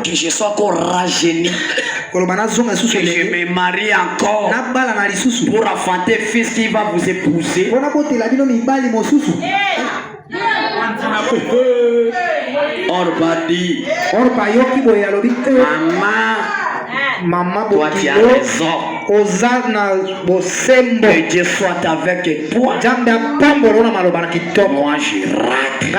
Que je sois encore rajeuni. Que je me marie encore pour enfanter fils qui va vous épouser. Orbadi. Maman, toi tu as raison. Que Dieu soit avec toi. Moi je rate.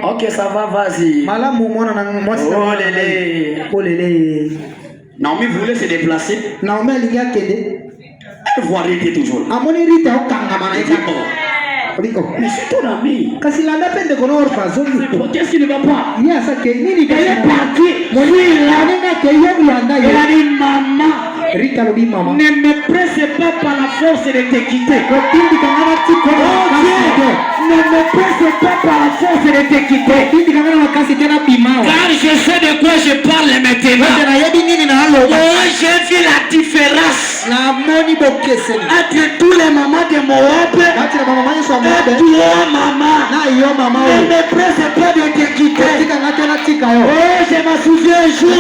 Ok, ça va, vas-y. Oh lélé. Naomi voulait se déplacer. Elle voit Rita toujours. Mais c'est ton ami. Qu'est-ce qui ne va pas? Elle est partie. Elle a dit maman. Ne me presse pas par la force de te quitter. Oh Dieu, ne me presse pas par la force de te quitter. Car je sais de quoi je parle maintenant. Oh, j'ai vu la différence entre tous les mamans de Moab et toi maman. Ne me presse pas de te quitter. Oh, je me souviens un jour,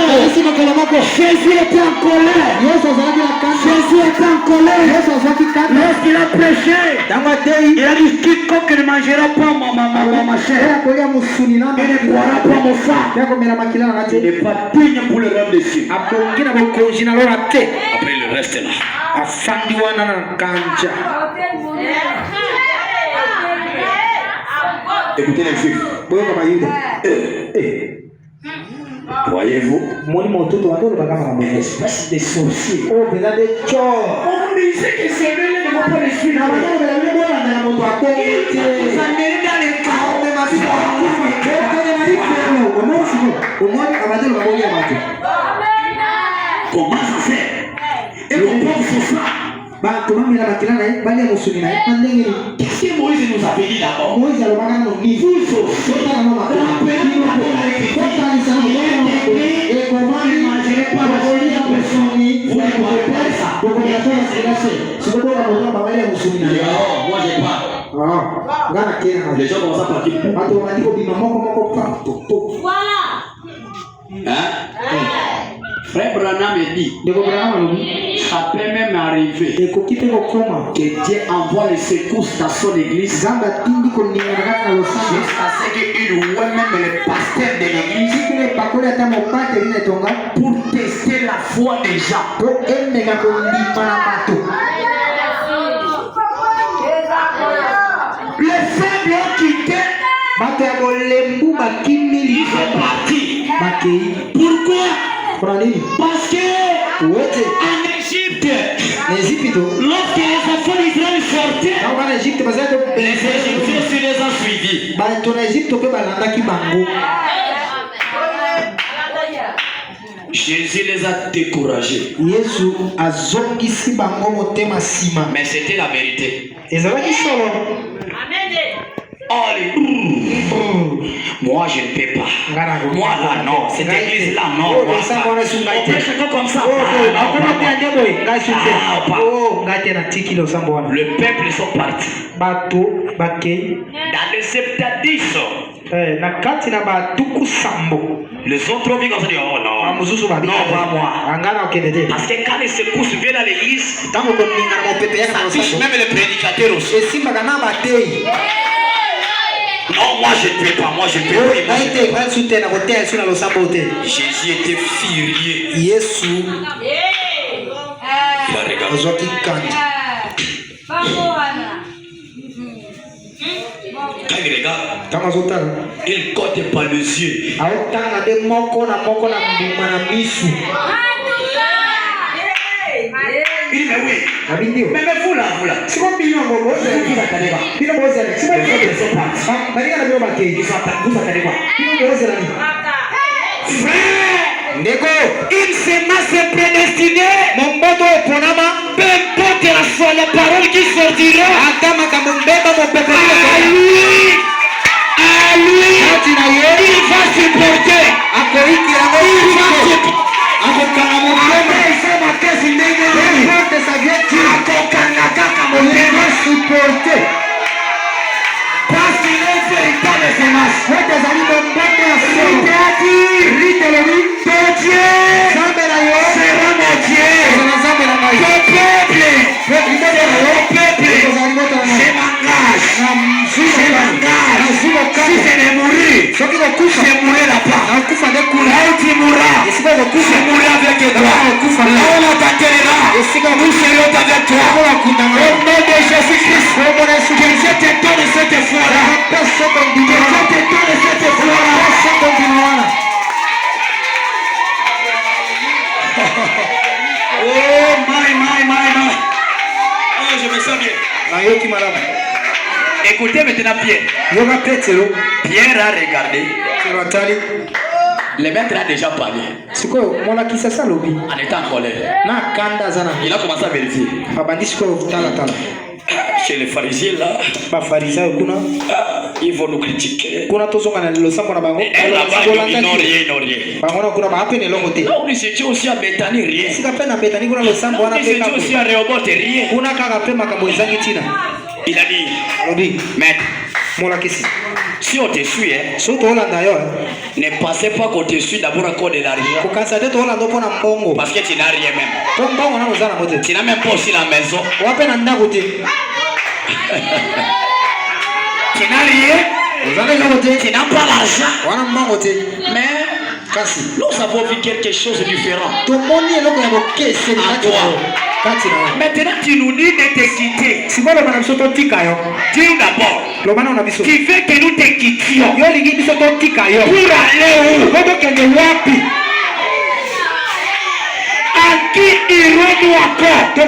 Jésus était en colère. Jésus était en colère. Lorsqu'il a prêché, il a dit quiconque ne mangera pas ma chair, il ne boira pas mon sang, il n'est pas digne pour le royaume des cieux. Après le reste là. Écoutez les juifs. Voyez-vous, espèce de sorcier. On me disait que c'est lui ne va pas les suivre. Comment ça fait? Et mon pauvre c'est ça. Qu'est-ce que Moïse nous a dit d'abord? Vous et comment ne mangerez pas la personne? Vous ne mangez pas ça. Moi je parle. Les gens commencent à partir. Voilà. Hein? Frère Branham me dit, ça peut même arriver que Dieu envoie les secousses dans son église jusqu'à ce qu'il voit même les pasteurs de l'église pour tester la foi des gens. Les faibles ont quitté. Ils sont partis. Pourquoi? Parce que en Égypte, lorsque les enfants d'Israël sortaient, les Égyptiens se les ont suivis. Jésus les a découragés. Mais c'était la vérité. Moi je ne peux pas. Moi là non. Cette église là non. On prêche comme ça. Le peuple sont partis. Dans le Septadis, les autres ont vu comme ça. Oh non. Non, pas moi. Parce que quand les secousses viennent à l'église, ça touche même les prédicateurs aussi. Non, moi je ne peux pas, moi je ne peux pas. Jésus était furieux. Il a regardé. Quand il regarde, il cote par les yeux. Il dit mais oui. Mais vous là. C'est quoi million vous attendez pas. Frère, une semence prédestinée. Peu importe la parole qui sortira. À lui, il va supporter. Dieu sera mon Dieu. Ton peuple, je m'engage. Si je vais mourir, je mourrai là-bas. Là où tu mourras, je mourrai avec toi. Là où on t'enterrera, nous serons avec toi. Au nom de Jésus-Christ, que Dieu te donne cette foi-là. Que Dieu te donne cette foi-là. Oh my. Oh, je me sens bien. Écoutez maintenant Pierre. Pierre a regardé. Le maître a déjà parlé. En étant en colère. Il a commencé à vérifier. Chez les pharisiens là, ils vont nous critiquer. Et là-bas, ils n'ont rien. Là où nous étions aussi à Bethanie, rien. Là où nous étions aussi à Rehoboth, rien. Il a dit, maître, si on te suit, ne pensez pas qu'on te suit d'abord encore de l'argent. Parce que tu n'as rien même. Tu n'as même pas aussi la maison. Tu n'as rien. Tu n'as pas l'argent. Mais nous avons vu quelque chose de différent. À toi. Maintenant tu nous dis de te quitter. Dis d'abord. Tu veux que nous te quittions. Pour aller où? À qui irons-nous encore? Nous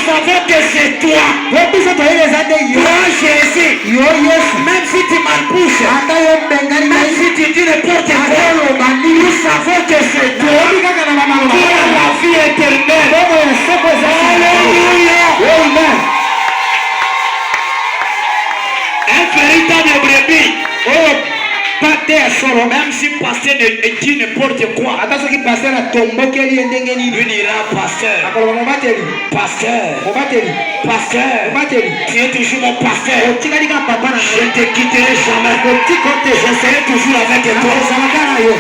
savons que c'est toi. Toi Jésus. Même si tu m'empouches, même si tu dis n'importe quoi, nous savons que c'est toi. Qui a la vie éternelle. Alléluia. Un véritable brebis. Même si pasteur dit n'importe quoi, lui dira pasteur, tu es toujours mon pasteur. Je ne te quitterai jamais. Je serai toujours avec toi.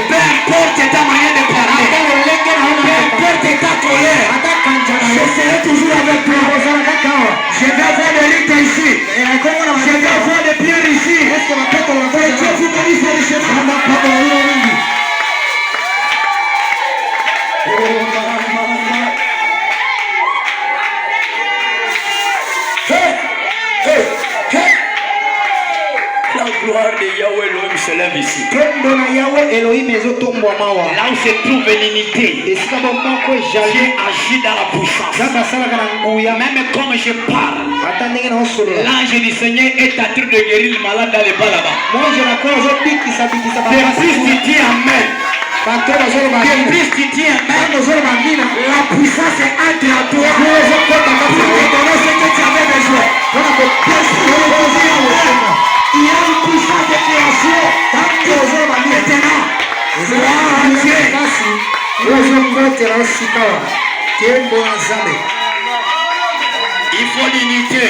Peu importe ta manière de parler, peu importe ta colère, je serai toujours avec toi. Je vais avoir des luttes ici. Je vais avoir des pierres ici. Dieu vous bénisse richement. La gloire de Yahweh Elohim se lève ici. Là où se trouve l'unité, Dieu agit dans la puissance. Même comme je parle, l'ange du Seigneur est en train de guérir le malade dans les bas là-bas. Depuis tu dis Amen. Depuis tu dis Amen, la puissance est entre toi pour te donner ce que tu avais besoin. Il y a une puissance de création maintenant. Il faut l'unité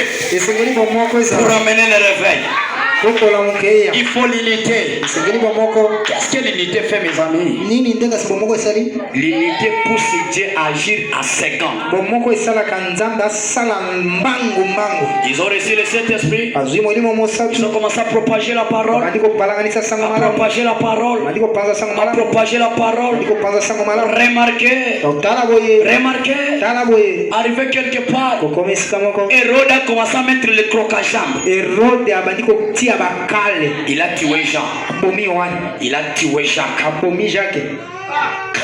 pour amener le réveil. Il faut l'unité. Qu'est-ce que l'unité fait, mes amis? L'unité pousse Dieu à agir à 50. Ils ont reçu le Saint-Esprit. Ils ont commencé à propager la parole. Remarquez. Arrivé quelque part, Hérode a commencé à mettre le croc à jambe. Il a tué Jean. Il a tué Jacques.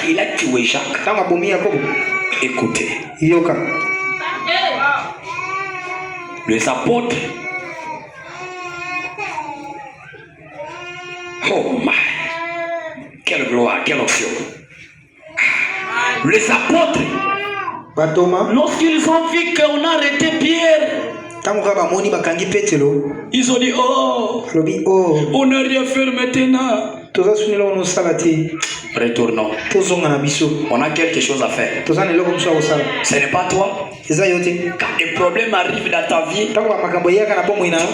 Il a tué Jacques. Écoutez. Les apôtres. Oh my. Quelle gloire, quelle option. Les apôtres. Lorsqu'ils ont vu qu'on a arrêté Pierre, ils ont dit, oh, on n'a rien fait maintenant. Retournons. On a quelque chose à faire. Ce n'est pas toi. Quand des problèmes arrivent dans ta vie, tu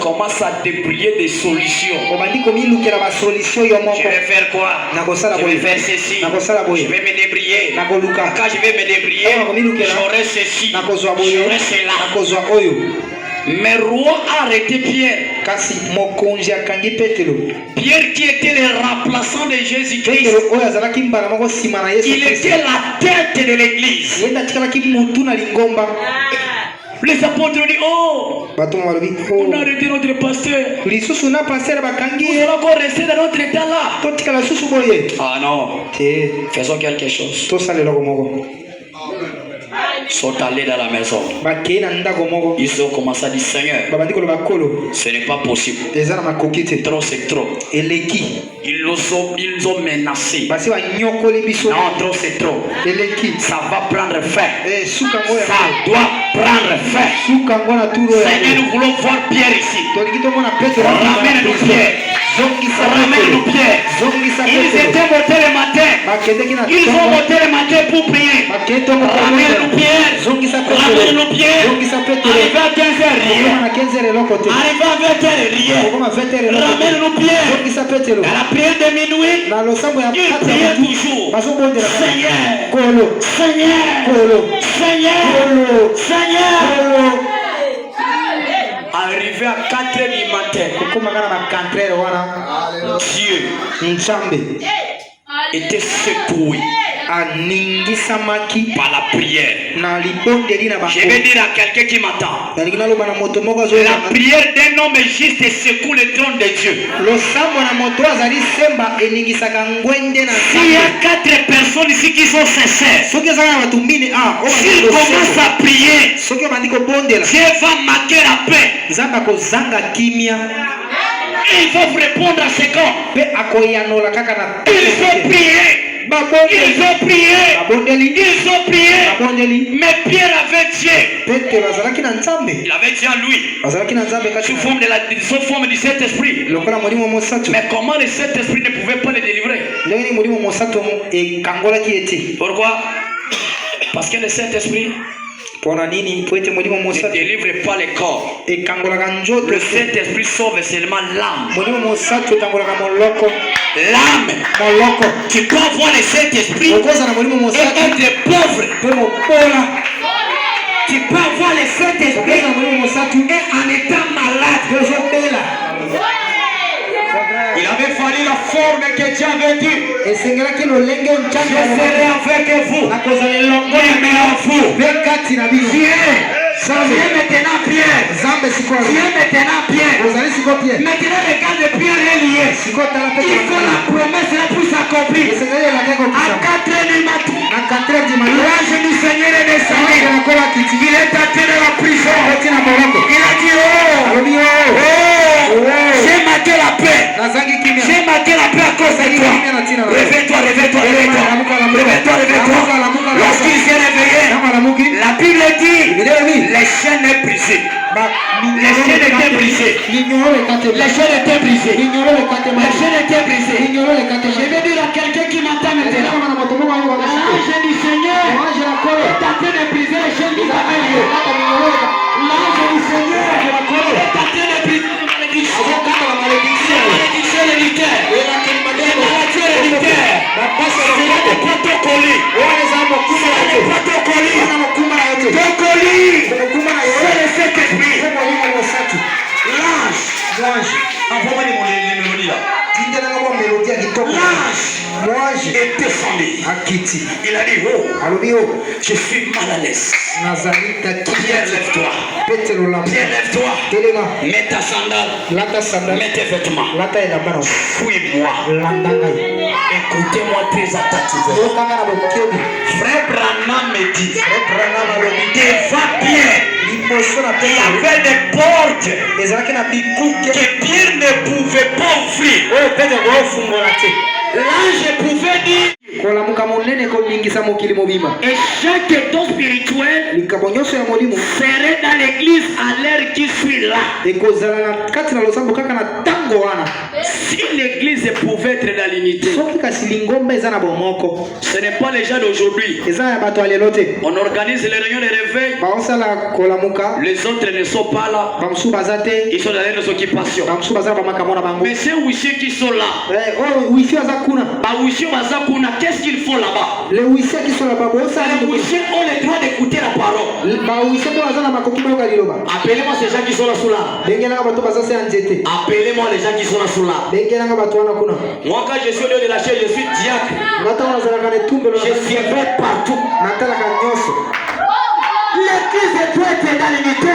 commences à débrouiller des solutions. Je vais faire quoi? Je vais faire ceci. Je vais me débrouiller. Quand je vais me débrouiller, j'aurai ceci, j'aurai cela. Mais roi a arrêté Pierre. Pierre qui était le remplaçant de Jésus-Christ. Il était la tête de l'église. Les apôtres ont dit, oh, on a arrêté notre pasteur. Nous allons encore rester dans notre état là. Ah non, faisons quelque chose. Sont allés dans la maison. Ils ont commencé à dire, Seigneur, ce n'est pas possible. Trop c'est trop. Ils ont menacé. Non, trop c'est trop. Ça va prendre fin. Ça doit prendre fin. Seigneur, nous voulons voir Pierre ici. Ramène-nous Pierre. Ramène-nous Pierre. Ils étaient montés le matin. Ils ont monté le matin pour prier. Ramène-nous Pierre. Ramène-nous Pierre. Arrivé à 15h, arrivé à 20h, ramène-nous Pierre. À la prière de minuit, il priait toujours. Seigneur, Seigneur, Seigneur, Seigneur. Arrivé à 4h du matin, Dieu était secoué par la prière. Je vais dire à quelqu'un qui m'attend, la prière d'un homme juste secoue le trône de Dieu. S'il y a 4 personnes ici qui sont sincères, s'ils commencent à prier, Dieu va marquer la paix. Ils vont répondre à ce corps. Ils vont prier. Ils ont prié. Mais Pierre avait Dieu. Il avait Dieu en lui. Sous forme du Saint-Esprit. Mais comment le Saint-Esprit ne pouvait pas le délivrer? Pourquoi? Parce que le Saint-Esprit ne délivre pas le corps. Le Saint-Esprit sauve seulement l'âme. L'âme. Tu peux avoir le Saint-Esprit et être pauvre. Tu peux avoir le Saint-Esprit et en étant malade. Il avait fallu la forme que Dieu avait dit. Je serai avec vous. Mais en vous. Dieu maintenant Pierre. Dieu maintenant Pierre. Maintenant le cas de Pierre est lié. Il faut la promesse la plus accomplie. À 4h du matin, l'ange du Seigneur est descendu. Il est entré dans la prison. Il a dit, oh, j'ai maté la paix. J'ai maté la paix à cause de toi. Réveille-toi. Lorsqu'il s'est réveillé, la Bible dit, les chaînes est brisées. Les chaînes étaient brisées. Les chaînes étaient brisées. Je vais dire à quelqu'un qui m'entend maintenant, l'ange du Seigneur est en train de briser les chaînes du Seigneur. L'ange du Seigneur est en train de briser les malédictions. Les malédictions héréditaires. Les maladies héréditaires. C'est des protocoles. C'est le Saint-Esprit. L'ange. L'ange est descendu. Il a dit, oh, je suis mal à l'aise. Pierre, lève-toi. Pierre, lève-toi. Mets ta sandale. Mets tes vêtements. Fouille-moi. Écoutez-moi très attentivement. Frère Branham me dit, devant Pierre, il y avait des portes que Pierre ne pouvait pas ouvrir. L'ange pouvait dire, et chaque don spirituel serait dans l'église à l'heure qui suit là. là. Si l'église pouvait être dans l'unité, ce n'est pas les gens d'aujourd'hui. On organise les réunions de réveil. Les autres ne sont pas là. Ils sont dans leurs occupations. Mais ces huissiers qui sont là, qu'est-ce qu'ils font là-bas? Les huissiers ont le droit d'écouter la parole. Appelez-moi ces gens qui sont là sous l'arbre. Appelez-moi les gens qui sont là sous l'arbre. Moi, quand je suis au lieu de la chair, je suis diacre. Je servais partout. L'église doit être dans l'unité.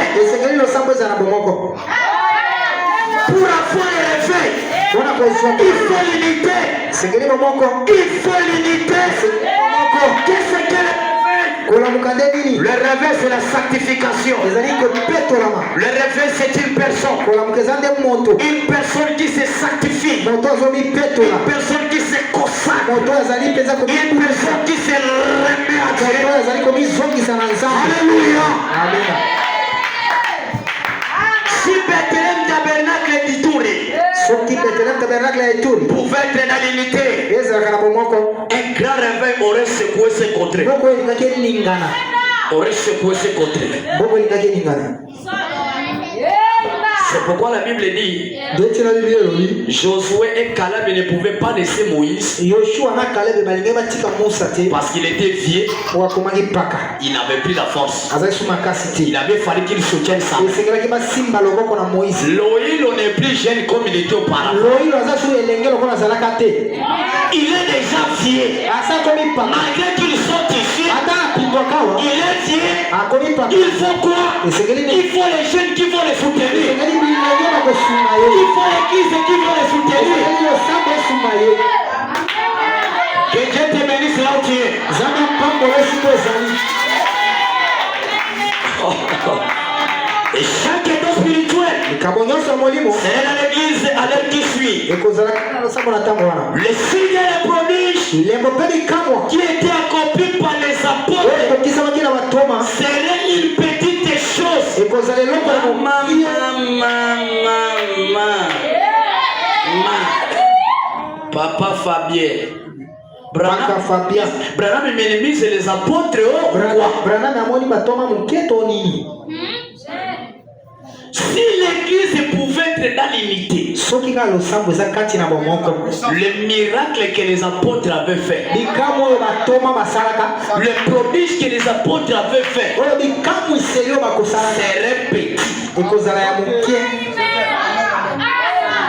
Pour avoir le réveil, il faut l'unité. Il faut l'unité. Qu'est-ce que le réveil? Le réveil, c'est la sanctification. Le réveil, c'est une personne. Une personne qui se sanctifie. Une personne qui se consacre. Une personne qui se remet à Dieu. Alléluia. Amen. Si Bethléem tabernacle pouvait être dans l'unité, un grand réveil aurait secoué ses contrées. Aurait secoué ses contrées. C'est pourquoi la Bible dit Josué et Caleb ne pouvaient pas laisser Moïse parce qu'il était vieux. Il n'avait plus la force. Il avait fallu qu'il soutienne ça. Loïl n'est plus jeune comme il était auparavant. Il est déjà vieux. Malgré qu'il sorte ici, il est vieux. Il faut quoi? Il faut les jeunes qui vont les soutenir. Il faut l'église qui vont les soutenir. Que Dieu te bénisse là où tu es. Et chaque don spirituel, c'est dans l'église à l'heure qui suit. Le signe et les prodiges qui étaient accomplis par les apôtres seraient une petite chose. Papa Fabien. Branham minimise les apôtres. Si l'église pouvait être dans l'unité, le miracle que les apôtres avaient fait, le prodige que les apôtres avaient fait, serait petit.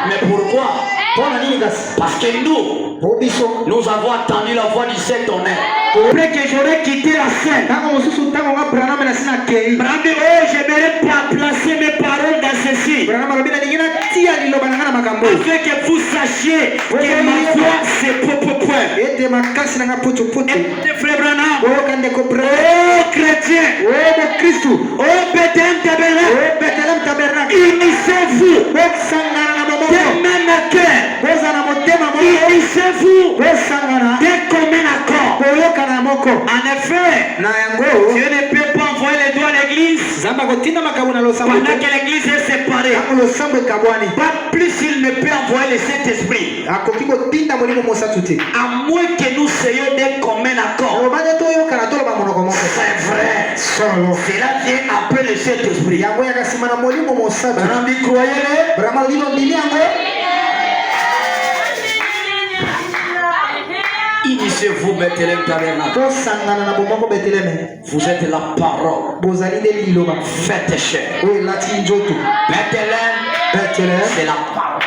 Mais pourquoi? Parce que nous avons attendu la voix du Saint-Tonnerre. Après que j'aurais quitté la scène, j'aimerais placer mes paroles dans ceci, afin que vous sachiez que ma voix c'est propre point. Et frère Branham, oh chrétien, oh Christ, oh Bethléem tabernacle, unissez-vous d'un même cœur, unissez-vous d'un commun accord. En effet, Dieu ne peut pas envoyer les doigts à l'église pendant que l'église est séparée. Pas plus il ne peut envoyer le Saint-Esprit, à moins que nous soyons d'un commun accord. C'est vrai. Cela vient après le Saint-Esprit. Initiez-vous Bethléem tabernacle. Vous êtes la parole. Faites chair. Bethléem, c'est la parole.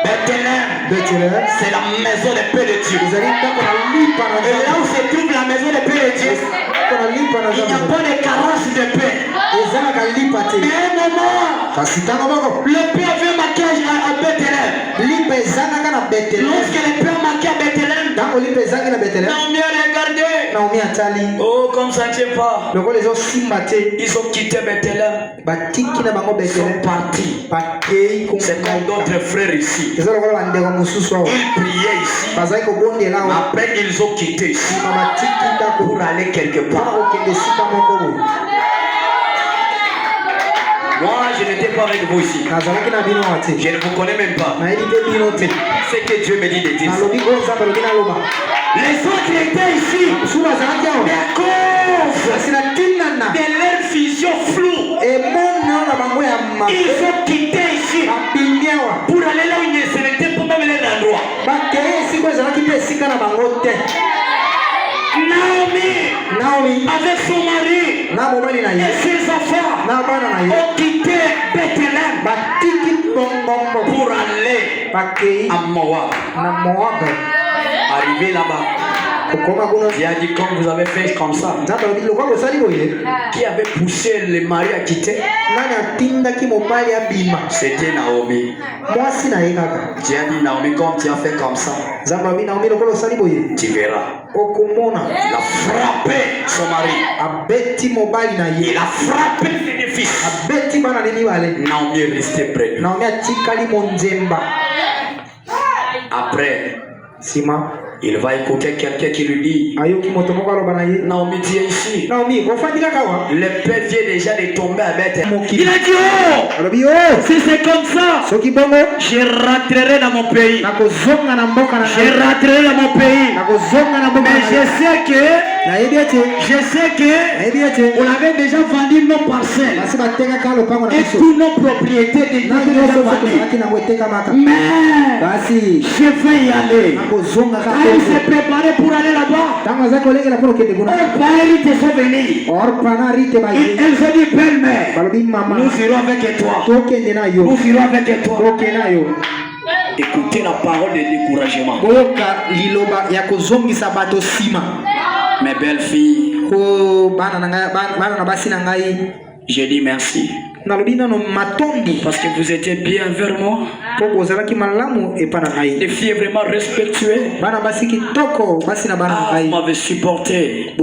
Bethléem, c'est la maison de paix de Dieu. Et là où se trouve la maison de paix de Dieu, il n'y a pas de carence de paix. Mais un moment, le Père avait marqué à Bethléem. Lorsque le Père marqué à Bethléem, Naomi a regardé. Oh, comme ça ne tient pas. Ils ont quitté Bethléem. Ils sont partis. C'est comme d'autres frères ici. Ils priaient ici. Après, ils ont quitté ici pour aller quelque part. Moi, je pas avec vous ici. Je ne vous connais même pas. C'est que Dieu me dit de dire ça. Les autres étaient ici. Mais à cause de leur vision floue, ils ont quitté ici pour aller là où ils ne s'étaient pas même l'endroit. Naomi, avec son mari et ses enfants, ont quitté Bethléem pour aller à Moab. Arrivé là-bas, il a dit comme vous avez fait comme ça. Qui avait poussé le mari à quitter? C'était Naomi. Dieu a dit Naomi, comme tu as fait comme ça, tu verras. Il a frappé son mari. Il a frappé ses fils. Naomi est restée près de lui. Après, il va écouter quelqu'un qui lui dit Naomi, tu es ici. Le père vient déjà de tomber à Bethléem. Il a dit oh, si c'est comme ça, je rentrerai dans mon pays. Je rentrerai dans mon pays. Mais je sais que on avait déjà vendu nos parcelles et toutes nos propriétés déjà mais je vais y aller. Il s'est préparé pour aller là-bas. Père, ils sont venus. Ils ont dit belle-mère, nous irons avec toi. Nous irons avec toi. Écoutez la parole de découragement. Mes belles filles, je dis merci. Parce que vous étiez bien vers moi. Les filles vraiment respectueuses. Vous m'avez supporté.